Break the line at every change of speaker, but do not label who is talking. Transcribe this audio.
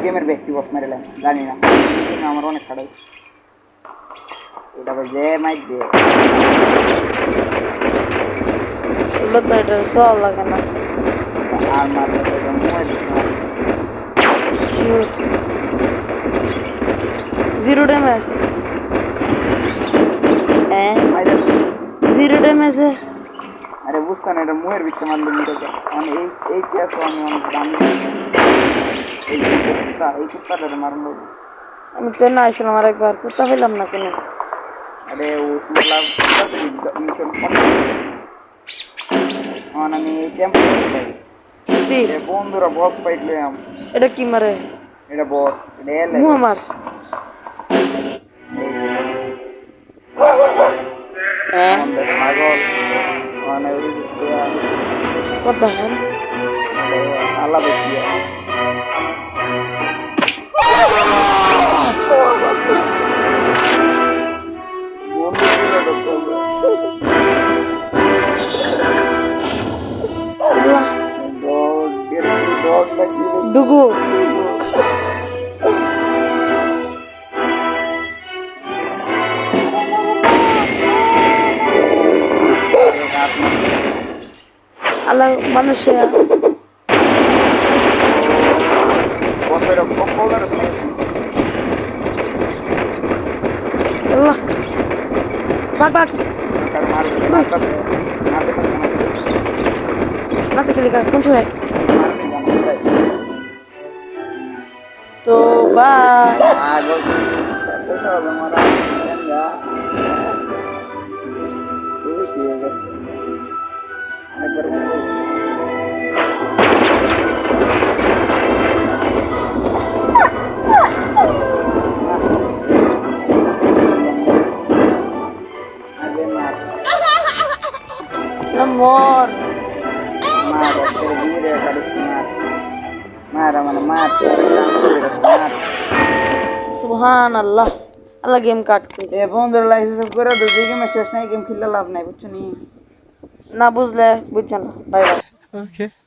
গেমের ব্যক্তি বস মেরেলাম জানি না আমার অনেক খারাপ এটা যে মাইক দিয়ে
শুনলে তো এটা সব লাগে না
আর মারলে তো এটা মুয়ে দিতে হবে
শিওর 0 ড্যামেজ
মাইরে
0 ড্যামেজে
আরে বুঝতাম এটা মুয়ের ভিতরে মারলে মেরে যায় মানে এই কেস আমি অনেক দামি এই কুত্তাটারে মারলো
আমি তো না আসলাম আর একবার কুত্তা পেলাম না কেন
আরে ও শুনলাম মিশন আমি এই টেম্পো
সত্যি
বন্ধুরা বস ফাইট লইলাম
এটা কি মারে
এটা বস এটা এলে
মুহাম্মদ
আমাদের পাগল মানে
what the hell
আলাদা দিয়ে
ডুগু আল্লাহ মানুষে আল্লাহ ভাগ ভাগ না দেখে লিখা কোন সময় তো বাই মর সুবহান আল্লাহ আল্লাহ গেম কাটতে
বন্ধুরা লাইসেন্স করে দো গেমে শেষ নাই গেম খেললে লাভ নাই বুঝছো নি
না বুঝলে বুঝছো না বাই বাই
Okay.